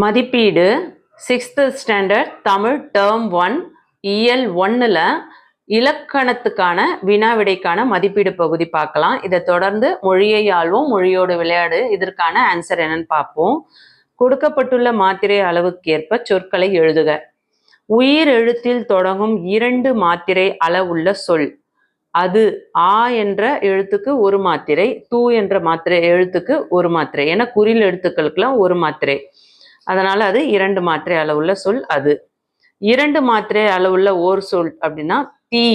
மதிப்பீடு 6th standard Tamil term 1 இயல் 1ல் இலக்கணத்துக்கான வினாவிடைக்கான மதிப்பீடு பகுதி பார்க்கலாம். இதை தொடர்ந்து மொழியை ஆள்வோம், மொழியோடு விளையாடு, இதற்கான ஆன்சர் என்னன்னு பார்ப்போம். கொடுக்கப்பட்டுள்ள மாத்திரை அளவுக்கேற்ப சொற்களை எழுதுக. உயிர் எழுத்தில் தொடங்கும் 2 மாத்திரை அளவுள்ள சொல். அது ஆ என்ற எழுத்துக்கு ஒரு மாத்திரை, தூ என்ற மாத்திரை எழுத்துக்கு ஒரு மாத்திரை, ஏன்னா குறில் எழுத்துக்களுக்கெல்லாம் ஒரு மாத்திரை, அதனால அது 2 மாத்திரை அளவுள்ள சொல். அது 2 மாத்திரை அளவுள்ள ஓர் சொல் அப்படின்னா தீ.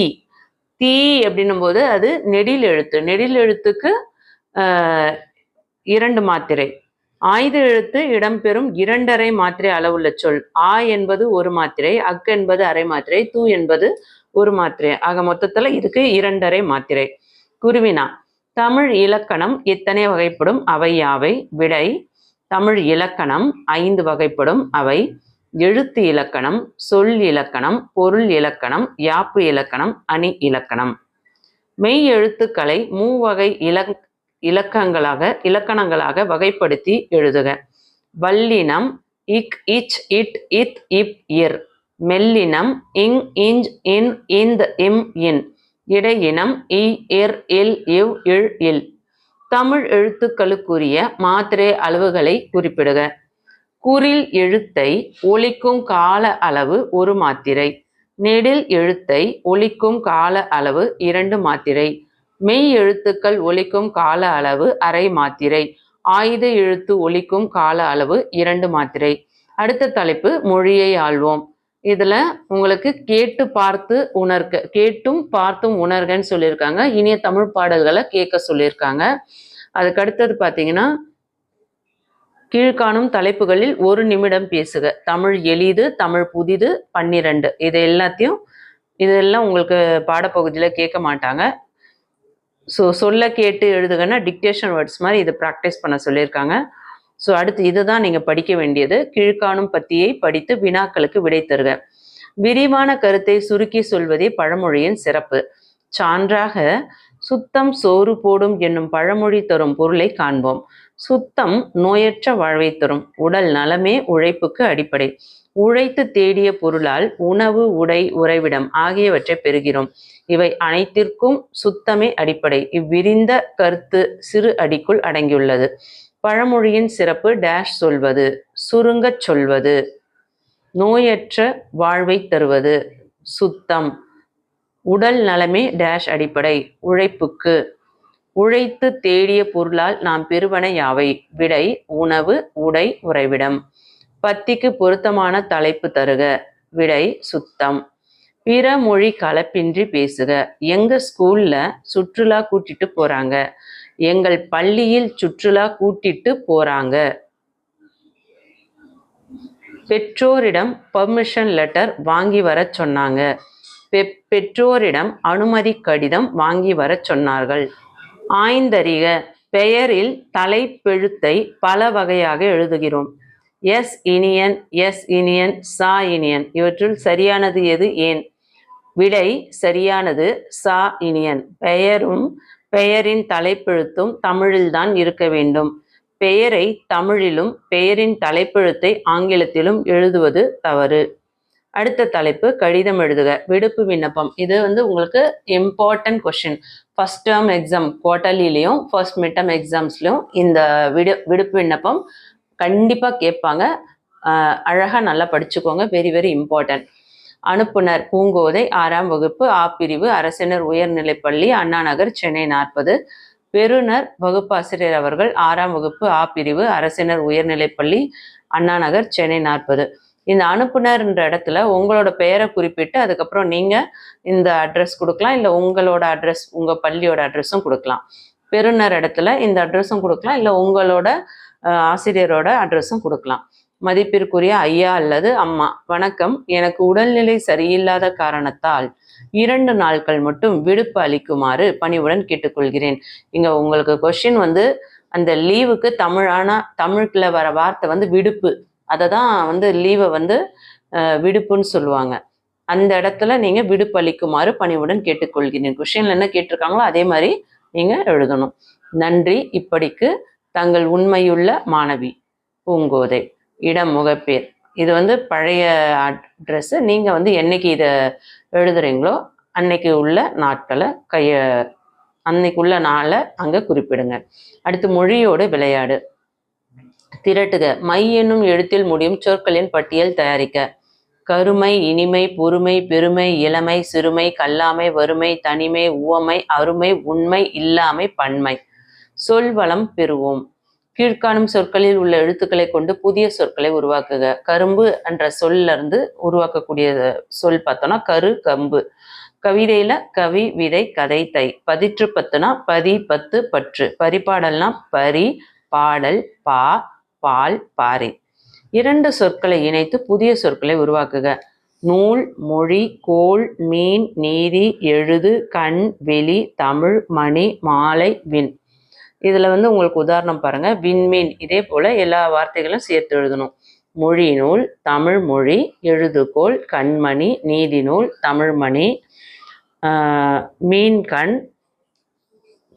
தீ அப்படின்னும் போது அது நெடில் எழுத்து, நெடில் எழுத்துக்கு 2 மாத்திரை. ஆயுத எழுத்து இடம்பெறும் 2½ மாத்திரை அளவுள்ள சொல். ஆ என்பது ஒரு மாத்திரை, அக் என்பது அரை மாத்திரை, தூ என்பது ஒரு மாத்திரை. ஆக மொத்தத்துல இதுக்கு 2½ மாத்திரை. குருவினா தமிழ் இலக்கணம் எத்தனை வகைப்படும், அவை யாவை? விடை தமிழ் இலக்கணம் 5 வகைப்படும். அவை எழுத்து இலக்கணம், சொல் இலக்கணம், பொருள் இலக்கணம், யாப்பு இலக்கணம், அணி இலக்கணம். மெய் எழுத்துக்களை மூவகை இலக்கணங்களாக வகைப்படுத்தி எழுதுக. வல்லினம் இக், இச், இட், இத், இப், இர். மெல்லினம் இங், இஞ்ச், இன், இந்த், இம், இன். இடையினம் இ, இர், இல், இவ், இழ், இல். தமிழ் எழுத்துக்களுக்குரிய மாத்திரை அளவுகளை குறிப்பிடுக. குறில் எழுத்தை ஒலிக்கும் கால அளவு 1 மாத்திரை. நெடில் எழுத்தை ஒலிக்கும் கால அளவு 2 மாத்திரை. மெய் எழுத்துக்கள் ஒலிக்கும் கால அளவு அரை மாத்திரை. ஆயுத எழுத்து ஒலிக்கும் கால அளவு 2 மாத்திரை. அடுத்த தலைப்பு மொழியை ஆள்வோம். இதுல உங்களுக்கு கேட்டும் பார்த்தும் உணர்கன்னு சொல்லியிருக்காங்க. இனிய தமிழ் பாடல்களை கேட்க சொல்லியிருக்காங்க. அதுக்கு அடுத்தது பார்த்தீங்கன்னா, கீழ்காணும் தலைப்புகளில் 1 நிமிடம் பேசுக. தமிழ் எளிது, தமிழ் புதிது, 12. இதெல்லாம் உங்களுக்கு பாடப்பகுதியில் கேட்க மாட்டாங்க. சொல்ல கேட்டு எழுதுகன்னா டிக்டேஷன் வேர்ட்ஸ் மாதிரி இது ப்ராக்டிஸ் பண்ண சொல்லியிருக்காங்க. அடுத்து இதுதான் நீங்கள் படிக்க வேண்டியது. கீழ்காணும் பத்தியை படித்து வினாக்களுக்கு விடை தருக. விரிவான கருத்தை சுருக்கி சொல்வதே பழமொழியின் சிறப்பு. சான்றாக சுத்தம் சோறு போடும் என்னும் பழமொழி தரும் பொருளை காண்போம். சுத்தம் நோயற்ற வாழ்வை தரும். உடல் நலமே உழைப்புக்கு அடிப்படை. உழைத்து தேடிய பொருளால் உணவு, உடை, உறைவிடம் ஆகியவற்றை பெறுகிறோம். இவை அனைத்திற்கும் சுத்தமே அடிப்படை. இவ்விரிந்த கருத்து சிறு அடிக்குள் அடங்கியுள்ளது. பழமொழியின் சிறப்பு டேஷ் சொல்வது, சுருங்கச் சொல்வது. நோயற்ற வாழ்வை தருவது சுத்தம். உடல் நலமே டேஷ் அடிப்படை, உழைப்புக்கு. உழைத்து தேடிய பொருளால் நாம் பெறுவன யாவை? விடை உணவு, உடை, உறைவிடம். பத்திக்கு பொருத்தமான தலைப்பு தருக. விடை சுத்தம். பிற மொழி கலப்பின்றி பேசுக. எங்க ஸ்கூல்ல சுற்றுலா கூட்டிட்டு போறாங்க. எங்கள் பள்ளியில் சுற்றுலா கூட்டிட்டு போறாங்க. பெற்றோரிடம் பர்மிஷன் லெட்டர் வாங்கி வர சொன்னாங்க. பெற்றோரிடம் அனுமதி கடிதம் வாங்கி வர சொன்னார்கள். ஆய்ந்தறிக. பெயரில் தலைப்பெழுத்தை பல வகையாக எழுதுகிறோம். எஸ் இனியன், எஸ் இனியன், சா இனியன். இவற்றுள் சரியானது எது, ஏன்? விடை சரியானது சா இனியன். பெயரும் பெயரின் தலைப்பெழுத்தும் தமிழில்தான் இருக்க வேண்டும். பெயரை தமிழிலும் பெயரின் தலைப்பெழுத்தை ஆங்கிலத்திலும் எழுதுவது தவறு. அடுத்த தலைப்பு கடிதம் எழுதுக. விடுப்பு விண்ணப்பம். இது உங்களுக்கு important question. First term exam குவார்டர்லிலையும் ஃபர்ஸ்ட் மிட் டேர்ம் எக்ஸாம்ஸ்லையும் இந்த விடுப்பு விண்ணப்பம் கண்டிப்பாக கேட்பாங்க. அழகாக நல்லா படிச்சுக்கோங்க. Very very important. அனுப்புனர் பூங்கோதை, 6ஆம் வகுப்பு, ஆ பிரிவு, அரசினர் உயர்நிலைப்பள்ளி, அண்ணா நகர், சென்னை 40. பெறுநர் வகுப்பாசிரியர் அவர்கள், 6ஆம் வகுப்பு, ஆ பிரிவு, அரசினர் உயர்நிலைப்பள்ளி, அண்ணா நகர், சென்னை 40. இந்த அனுப்புனர்ன்ற இடத்துல உங்களோட பெயரை குறிப்பிட்டு அதுக்கப்புறம் நீங்கள் இந்த அட்ரஸ் கொடுக்கலாம், இல்லை உங்களோட அட்ரஸ், உங்கள் பள்ளியோட அட்ரஸும் கொடுக்கலாம். பெறுநர் இடத்துல இந்த அட்ரஸும் கொடுக்கலாம், இல்லை உங்களோட ஆசிரியரோட அட்ரஸும் கொடுக்கலாம். மதிப்பிற்குரிய ஐயா அல்லது அம்மா, வணக்கம். எனக்கு உடல்நிலை சரியில்லாத காரணத்தால் 2 நாட்கள் மட்டும் விடுப்பு அளிக்குமாறு பணிவுடன் கேட்டுக்கொள்கிறேன். இங்கே உங்களுக்கு கொஸ்டின் அந்த லீவுக்கு தமிழ்ல வர வார்த்தை விடுப்பு. அதை தான் லீவை விடுப்புன்னு சொல்லுவாங்க. அந்த இடத்துல நீங்கள் விடுப்பு அளிக்குமாறு பணிவுடன் கேட்டுக்கொள்கிறேன். கொஸ்டின்ல என்ன கேட்டிருக்காங்களோ அதே மாதிரி நீங்கள் எழுதணும். நன்றி. இப்படிக்கு தங்கள் உண்மையுள்ள மாணவி பூங்கோதை. இடம் முகப்பேர். இது வந்து பழைய அட்ரஸ்ஸு. நீங்கள் வந்து என்னைக்கு இதை எழுதுறீங்களோ அன்னைக்கு உள்ள நாட்களை அன்னைக்கு உள்ள நாளை அங்கே குறிப்பிடுங்க. அடுத்து மொழியோட விளையாடு. திரட்டுக. மை என்னும் எழுத்தில் முடியும் சொற்களின் பட்டியல் தயாரிக்க. கருமை, இனிமை, பொறுமை, பெருமை, இளமை, சிறுமை, கல்லாமை, வறுமை, தனிமை, உவமை, அருமை, உண்மை, இல்லாமை, பன்மை. சொல்வளம் பெறுவோம். கீழ்காணும் சொற்களில் உள்ள எழுத்துக்களை கொண்டு புதிய சொற்களை உருவாக்குக. கரும்பு என்ற சொல்ல இருந்து உருவாக்கக்கூடிய சொல் பார்த்தோம்னா கரு, கம்பு. கவிதையில கவி, விதை, கதை, தை. பதிற்று பத்துனா பதி, பத்து, பற்று. பரிபாடல்னா பரி, பாடல், பா, பால், பாரி. 2 சொற்களை இணைத்து புதிய சொற்களை உருவாக்குக. நூல், மொழி, கோல், மீன், நீதி, எழுது, கண், வெளி, தமிழ், மணி, மாலை, விண். இதில் வந்து உங்களுக்கு உதாரணம் பாருங்க. விண்மீன். இதே போல் எல்லா வார்த்தைகளும் சேர்த்து எழுதணும். மொழி நூல், தமிழ் மொழி, எழுதுகோல், கண்மணி, நீதி நூல், தமிழ்மணி, மீன்கண்,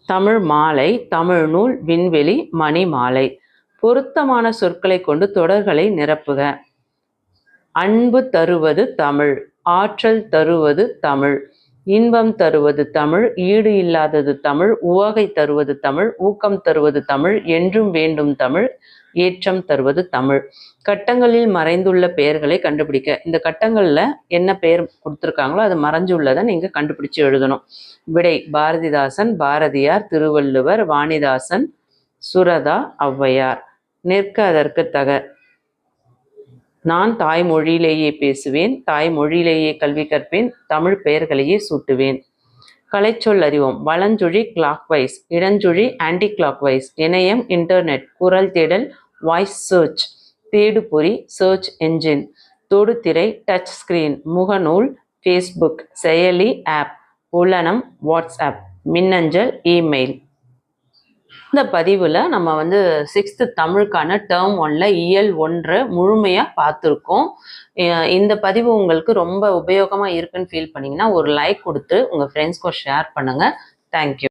தமிழ் மாலை, தமிழ் நூல், விண்வெளி, மணி மாலை. பொருத்தமான சொற்களை கொண்டு தொடர்களை நிரப்புக. அன்பு தருவது தமிழ், ஆற்றல் தருவது தமிழ், இன்பம் தருவது தமிழ், ஈடு இல்லாதது தமிழ், உவகை தருவது தமிழ், ஊக்கம் தருவது தமிழ், என்றும் வேண்டும் தமிழ், ஏற்றம் தருவது தமிழ். கட்டங்களில் மறைந்துள்ள பெயர்களை கண்டுபிடிக்க. இந்த கட்டங்களில் என்ன பெயர் கொடுத்துருக்காங்களோ அது மறைஞ்சுள்ளதை நீங்கள் கண்டுபிடிச்சு எழுதணும். விடை. பாரதிதாசன், பாரதியார், திருவள்ளுவர், வாணிதாசன், சுரதா, ஔவையார். நிற்க அதற்கு தக. நான் தாய்மொழியிலேயே பேசுவேன், தாய்மொழியிலேயே கல்வி கற்பேன், தமிழ் பெயர்களையே சூட்டுவேன். கலைச்சொல் அறிவோம். வலஞ்சுழி கிளாக்வைஸ், இடஞ்சுழி ஆன்டி கிளாக்வைஸ். இணையம் இன்டர்நெட், குரல் தேடல் வாய்ஸ் சர்ச், தேடுபொறி சர்ச் என்ஜின். தொடுதிரை டச் ஸ்கிரீன், முகநூல் ஃபேஸ்புக், செயலி ஆப், புலனம் வாட்ஸ்அப், மின்னஞ்சல் இமெயில். இந்த பதிவில் நம்ம வந்து 6th தமிழுக்கான டேர்ம் 1ல் இயல் 1 முழுமையாக பார்த்துருக்கோம். இந்த பதிவு உங்களுக்கு ரொம்ப உபயோகமாக இருக்குன்னு ஃபீல் பண்ணிங்கன்னா ஒரு லைக் கொடுத்து உங்கள் ஃப்ரெண்ட்ஸ்க்கும் ஷேர் பண்ணுங்கள். தேங்க்யூ.